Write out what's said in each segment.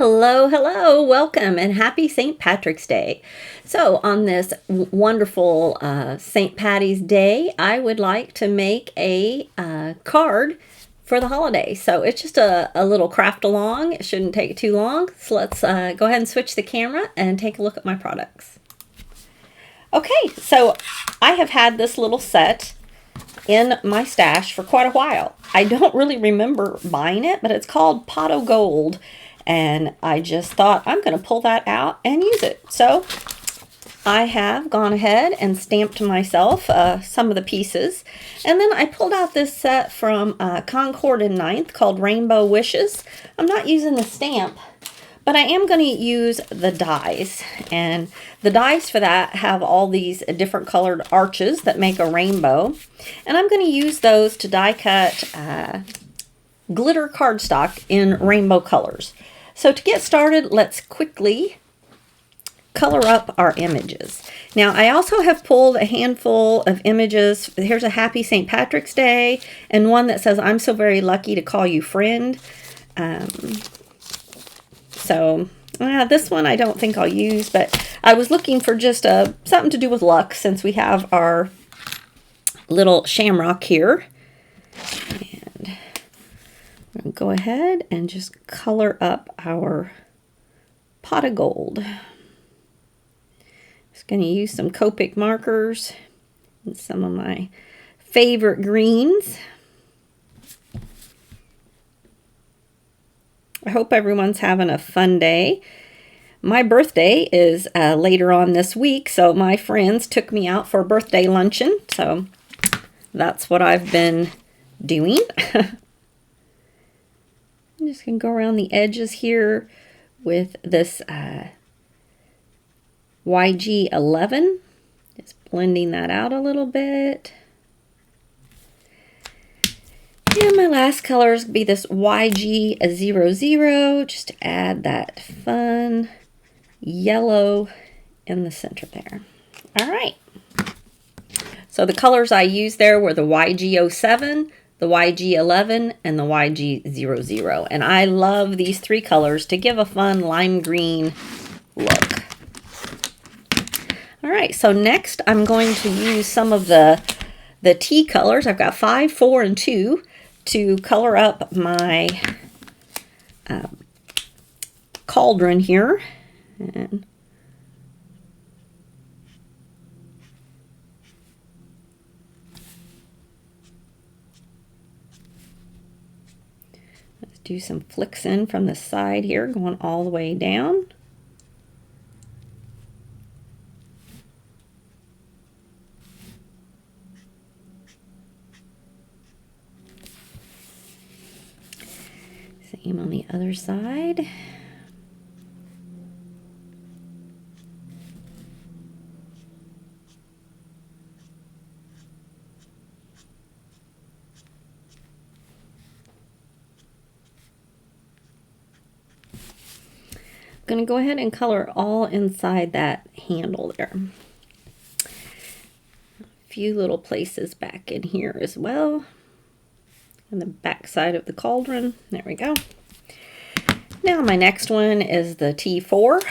Hello, hello, welcome, and happy St. Patrick's Day. So, on this wonderful St. Patty's Day, I would like to make a card for the holiday. So, it's just a little craft along. It shouldn't take too long. So, let's go ahead and switch the camera and take a look at my products. Okay, so I have had this little set in my stash for quite a while. I don't really remember buying it, but it's called Pot O' Gold. And I just thought I'm going to pull that out and use it. So I have gone ahead and stamped myself some of the pieces. And then I pulled out this set from Concord and Ninth called Rainbow Wishes. I'm not using the stamp, but I am going to use the dies. And the dies for that have all these different colored arches that make a rainbow. And I'm going to use those to die cut glitter cardstock in rainbow colors. So to get started, let's quickly color up our images. Now, I also have pulled a handful of images. Here's a happy St. Patrick's Day and one that says, I'm so very lucky to call you friend. This one I don't think I'll use, but I was looking for just something to do with luck since we have our little shamrock here. Go ahead and just color up our pot of gold. Just going to use some Copic markers and some of my favorite greens. I hope everyone's having a fun day. My birthday is later on this week, so my friends took me out for a birthday luncheon, so that's what I've been doing. I'm just going to go around the edges here with this YG11. Just blending that out a little bit. And my last color is going to be this YG00, just to add that fun yellow in the center there. All right. So the colors I used there were the YG07, the YG11, and the YG00. And I love these three colors to give a fun lime green look. All right, so next I'm going to use some of the tea colors. I've got 5, 4, and 2 to color up my cauldron here. And do some flicks in from the side here, going all the way down. Same on the other side. I'm going to go ahead and color all inside that handle there. A few little places back in here as well. On the back side of the cauldron. There we go. Now my next one is the T4.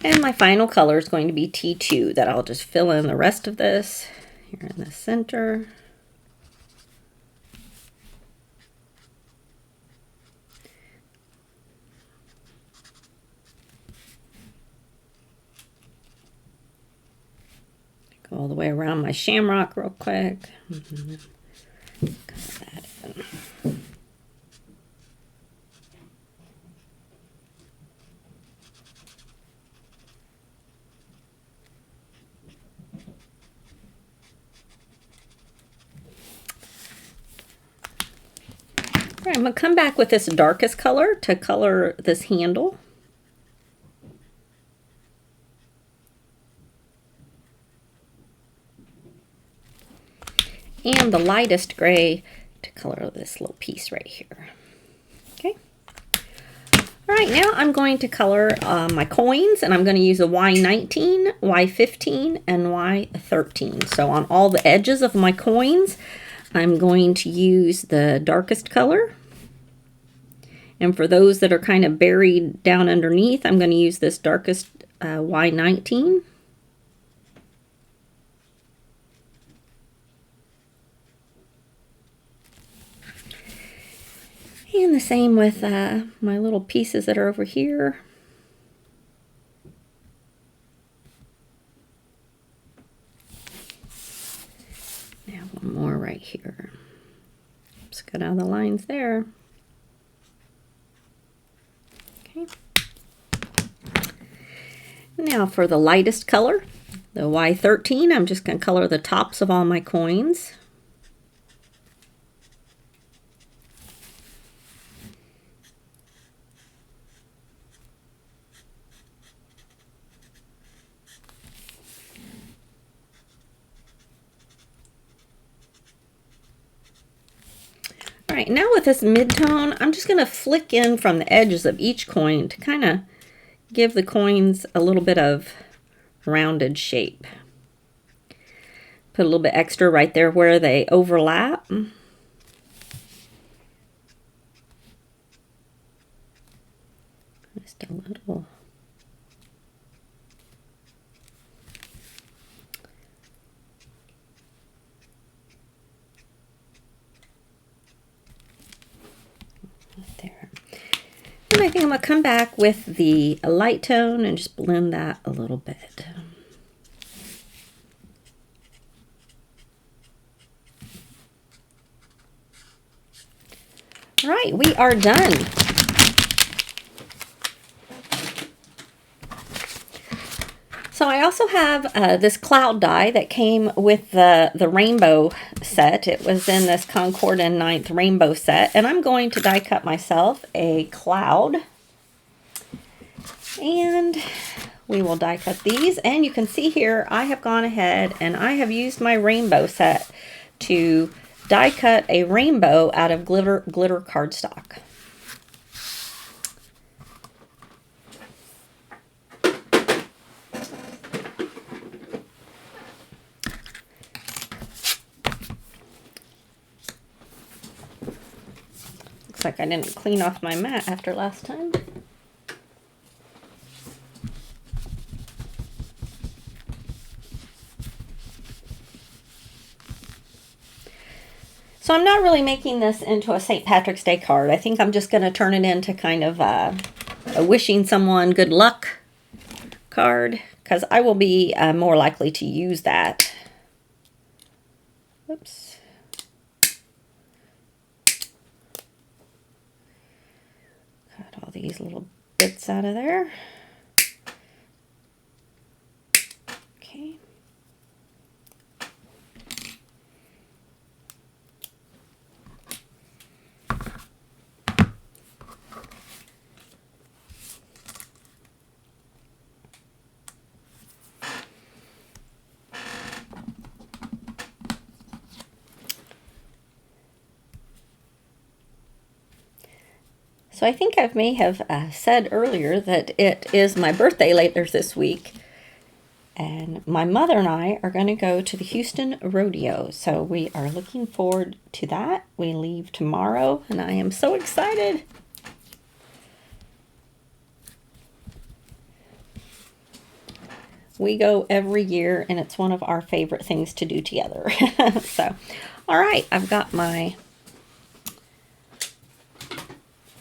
And my final color is going to be T2 that I'll just fill in the rest of this here in the center. Go all the way around my shamrock real quick. Cut that in. All right, I'm going to come back with this darkest color to color this handle. and the lightest gray to color this little piece right here. Okay. All right, now I'm going to color my coins, and I'm going to use a Y19, Y15, and Y13. So on all the edges of my coins, I'm going to use the darkest color. And for those that are kind of buried down underneath, I'm going to use this darkest Y19. And the same with my little pieces that are over here. Now one more right here. Just cut out the lines there. Okay. Now for the lightest color, the Y13, I'm just going to color the tops of all my coins. All right, now with this mid-tone, I'm just going to flick in from the edges of each coin to kind of give the coins a little bit of rounded shape. Put a little bit extra right there where they overlap. Just a little. There. And I think I'm going to come back with the light tone and just blend that a little bit. All right, we are done. So I also have this cloud die that came with the rainbow set. It was in this Concord and Ninth rainbow set. And I'm going to die cut myself a cloud. And we will die cut these. And you can see here, I have gone ahead and I have used my rainbow set to die cut a rainbow out of glitter cardstock. Looks like I didn't clean off my mat after last time. So I'm not really making this into a St. Patrick's Day card. I think I'm just going to turn it into kind of a wishing someone good luck card, because I will be more likely to use that. Oops. Cut all these little bits out of there. Okay. So I think I may have said earlier that it is my birthday later this week. And my mother and I are going to go to the Houston Rodeo. So we are looking forward to that. We leave tomorrow and I am so excited. We go every year and it's one of our favorite things to do together. So, all right, I've got my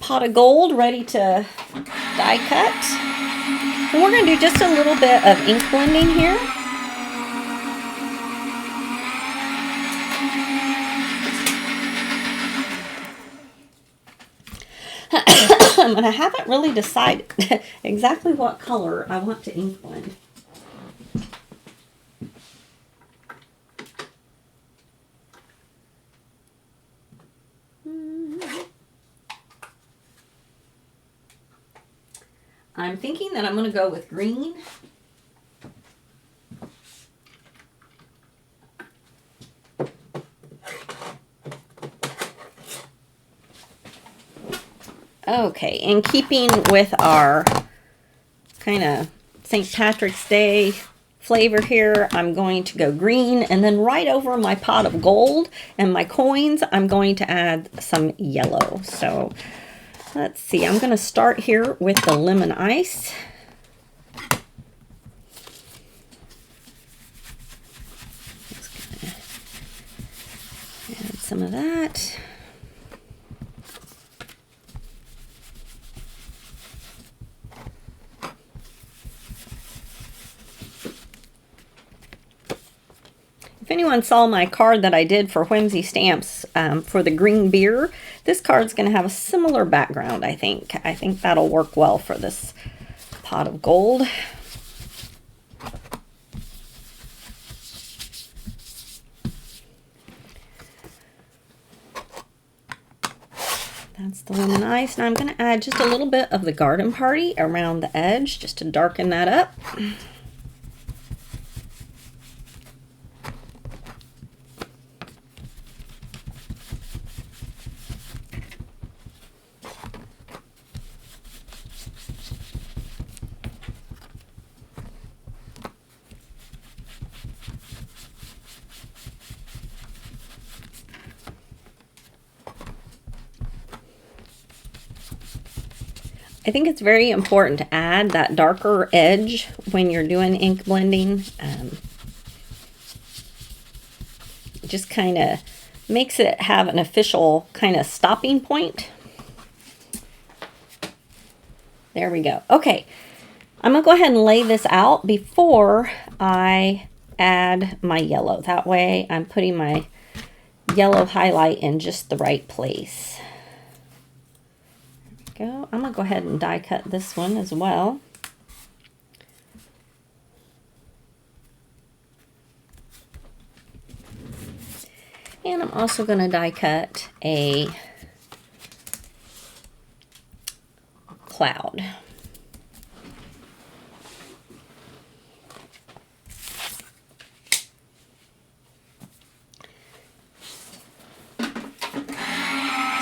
pot of gold ready to die cut. And we're going to do just a little bit of ink blending here. And I haven't really decided exactly what color I want to ink blend. I'm thinking that I'm going to go with green. Okay, in keeping with our kind of St. Patrick's Day flavor here, I'm going to go green, and then right over my pot of gold and my coins, I'm going to add some yellow. So let's see, I'm going to start here with the lemon ice. Just gonna add some of that. If anyone saw my card that I did for Whimsy Stamps for the green beer, this card's going to have a similar background, I think. I think that'll work well for this pot of gold. That's the lemon ice. Now I'm going to add just a little bit of the Garden Party around the edge just to darken that up. I think it's very important to add that darker edge when you're doing ink blending. It just kind of makes it have an official kind of stopping point. There we go. Okay, I'm going to go ahead and lay this out before I add my yellow. That way I'm putting my yellow highlight in just the right place. Go. I'm going to go ahead and die cut this one as well. And I'm also going to die cut a cloud.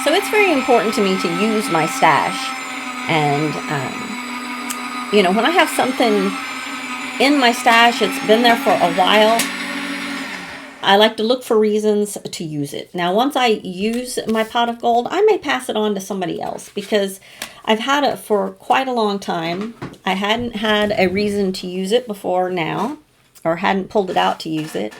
So it's very important to me to use my stash. And, you know, when I have something in my stash, it's been there for a while, I like to look for reasons to use it. Now, once I use my pot of gold, I may pass it on to somebody else because I've had it for quite a long time. I hadn't had a reason to use it before now, or hadn't pulled it out to use it.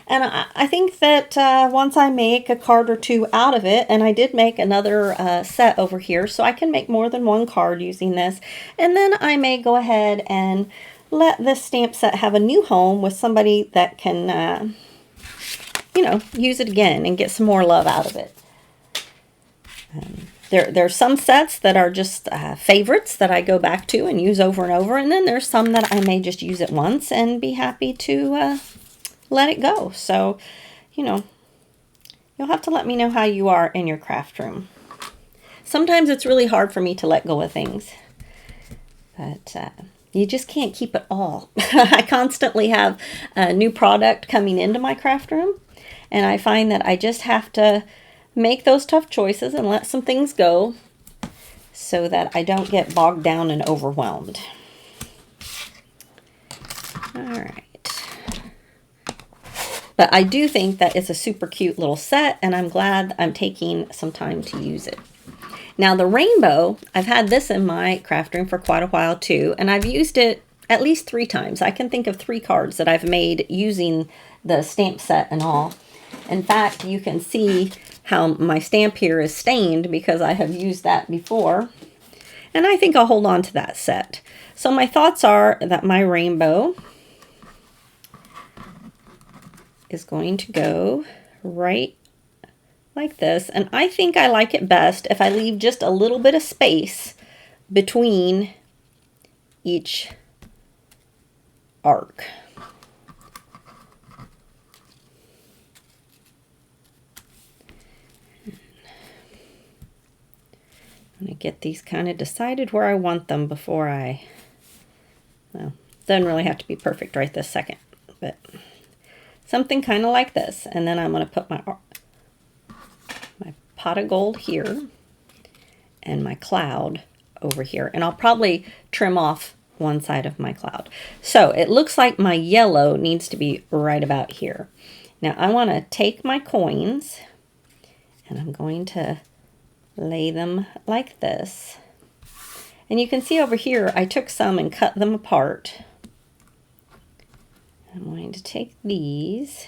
And I think that once I make a card or two out of it, and I did make another set over here, so I can make more than one card using this. And then I may go ahead and let this stamp set have a new home with somebody that can, you know, use it again and get some more love out of it. There are some sets that are just favorites that I go back to and use over and over. And then there's some that I may just use it once and be happy to let it go. So, you know, you'll have to let me know how you are in your craft room. Sometimes it's really hard for me to let go of things, but you just can't keep it all. I constantly have a new product coming into my craft room, and I find that I just have to make those tough choices and let some things go so that I don't get bogged down and overwhelmed. All right. But I do think that it's a super cute little set, and I'm glad I'm taking some time to use it. Now the rainbow, I've had this in my craft room for quite a while too, and I've used it at least 3 times. I can think of 3 cards that I've made using the stamp set and all. In fact, you can see how my stamp here is stained because I have used that before. And I think I'll hold on to that set. So my thoughts are that my rainbow is going to go right like this. And I think I like it best if I leave just a little bit of space between each arc. I'm going to get these kind of decided where I want them before I, well, doesn't really have to be perfect right this second, but something kind of like this. And then I'm going to put my pot of gold here. and my cloud over here. And I'll probably trim off one side of my cloud. So it looks like my yellow needs to be right about here. Now I want to take my coins and I'm going to lay them like this. And you can see over here, I took some and cut them apart. I'm going to take these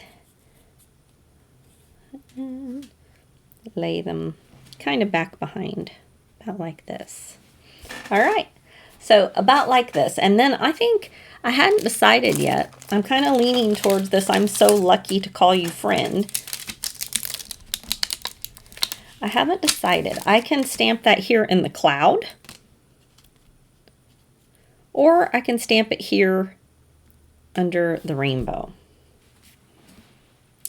and lay them kind of back behind, about like this. All right, so about like this. And then I think I hadn't decided yet. I'm kind of leaning towards this I'm so lucky to call you friend. I haven't decided. I can stamp that here in the cloud, or I can stamp it here under the rainbow.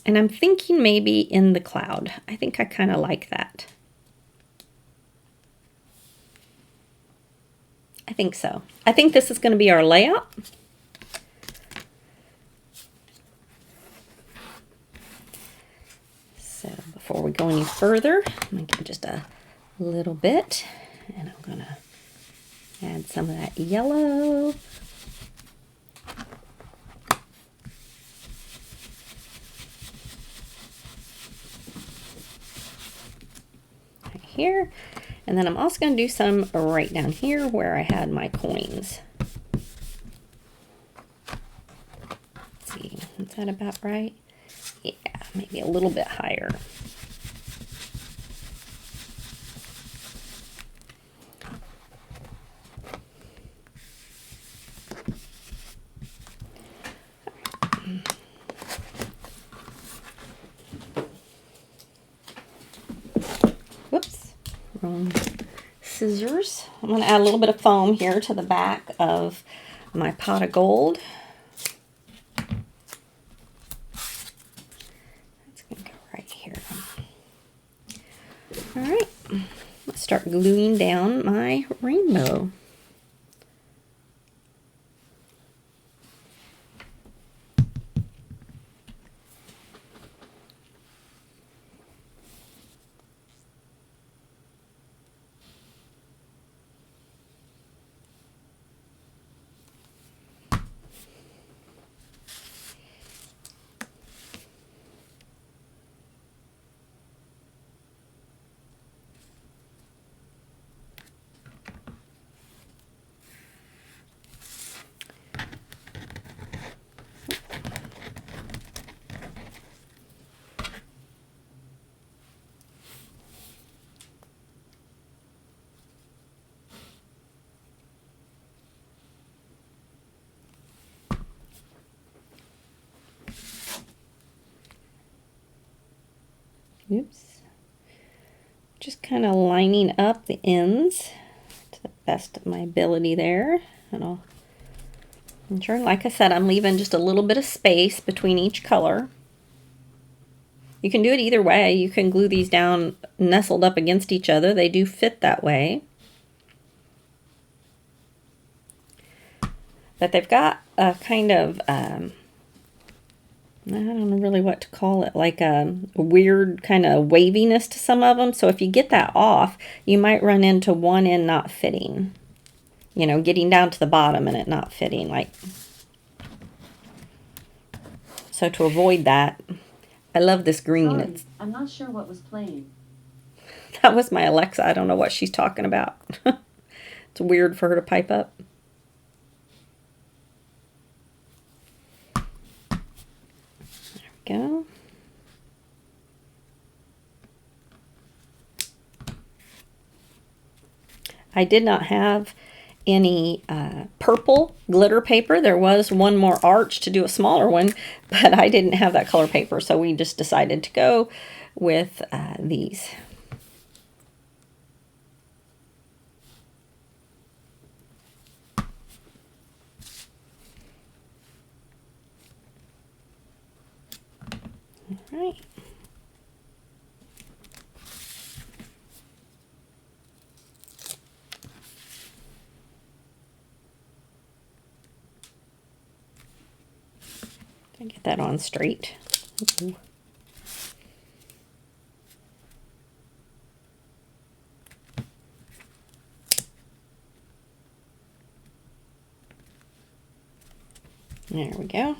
And I'm thinking maybe in the cloud. I think I kind of like that. I think so. I think this is going to be our layout. So before we go any further, I'm going to give just a little bit, and I'm going to add some of that yellow. Right here. And then I'm also going to do some right down here where I had my coins. Let's see, is that about right? Yeah, maybe a little bit higher. Whoops, wrong scissors. I'm going to add a little bit of foam here to the back of my pot of gold. That's going to go right here. All right, let's start gluing down my rainbow. Oops. Just kind of lining up the ends to the best of my ability there. And I'll ensure, like I said, I'm leaving just a little bit of space between each color. You can do it either way. You can glue these down nestled up against each other. They do fit that way. But they've got a kind of I don't know really what to call it, like a weird kind of waviness to some of them. So if you get that off, you might run into one end not fitting. You know, getting down to the bottom and it not fitting. Like, so to avoid that, I love this green. Sorry, I'm not sure what was playing. That was my Alexa. I don't know what she's talking about. It's weird for her to pipe up. Go. I did not have any purple glitter paper. There was one more arch to do a smaller one, but I didn't have that color paper, so we just decided to go with these. All right. Get that on straight. Ooh. There we go.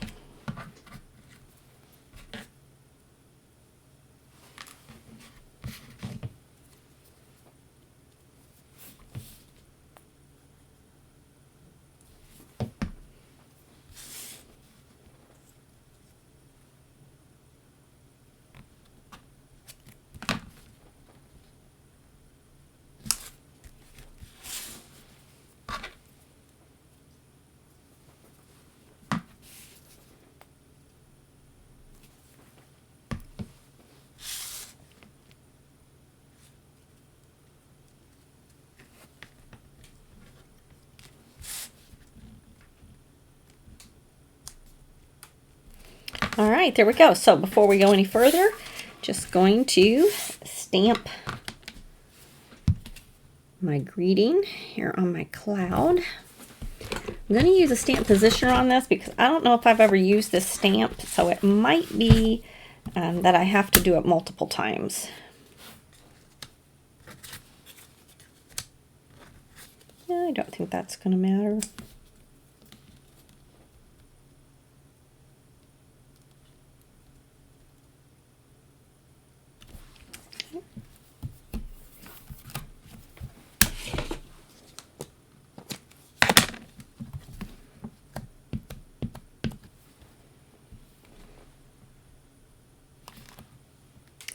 All right, there we go. So before we go any further, just going to stamp my greeting here on my cloud. I'm going to use a stamp positioner on this because I don't know if I've ever used this stamp, so it might be that I have to do it multiple times. I don't think that's going to matter.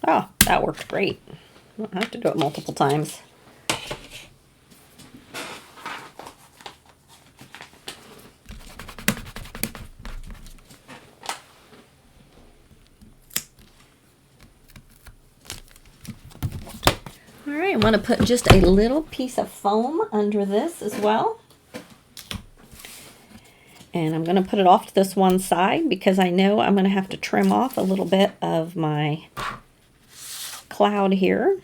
Oh, that worked great. I don't have to do it multiple times. All right, I want to put just a little piece of foam under this as well. And I'm going to put it off to this one side because I know I'm going to have to trim off a little bit of my cloud here.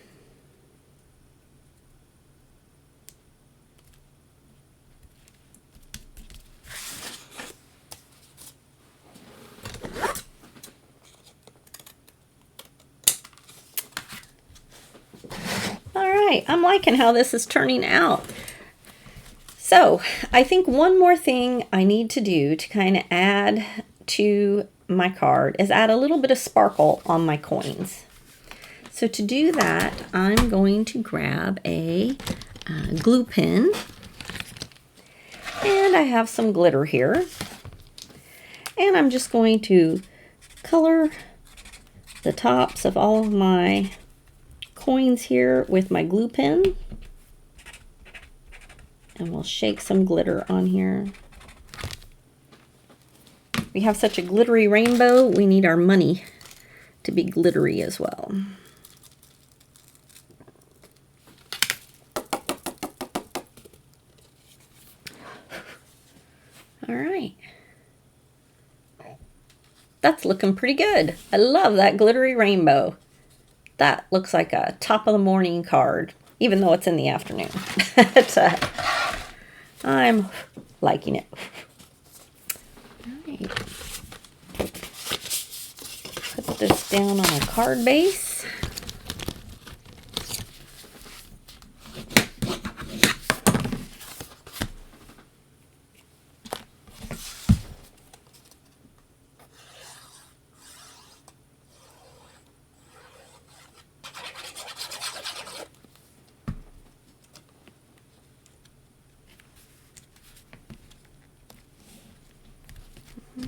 All right, I'm liking how this is turning out. So I think one more thing I need to do to kind of add to my card is add a little bit of sparkle on my coins. So to do that, I'm going to grab a glue pen, and I have some glitter here, and I'm just going to color the tops of all of my coins here with my glue pen, and we'll shake some glitter on here. We have such a glittery rainbow, we need our money to be glittery as well. All right. That's looking pretty good. I love that glittery rainbow. That looks like a top of the morning card, even though it's in the afternoon. I'm liking it. All right. Put this down on a card base.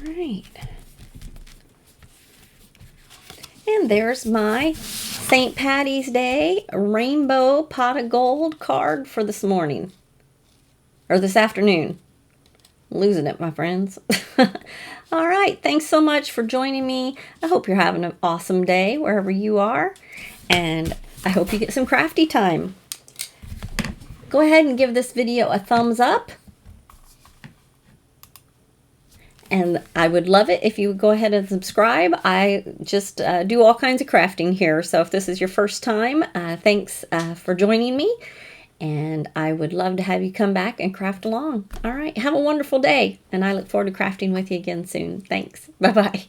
Right. And there's my St. Patty's Day rainbow pot of gold card for this morning. Or this afternoon. I'm losing it, my friends. All right. Thanks so much for joining me. I hope you're having an awesome day wherever you are. And I hope you get some crafty time. Go ahead and give this video a thumbs up. And I would love it if you would go ahead and subscribe. I just do all kinds of crafting here. So if this is your first time, thanks for joining me. And I would love to have you come back and craft along. All right. Have a wonderful day. And I look forward to crafting with you again soon. Thanks. Bye-bye.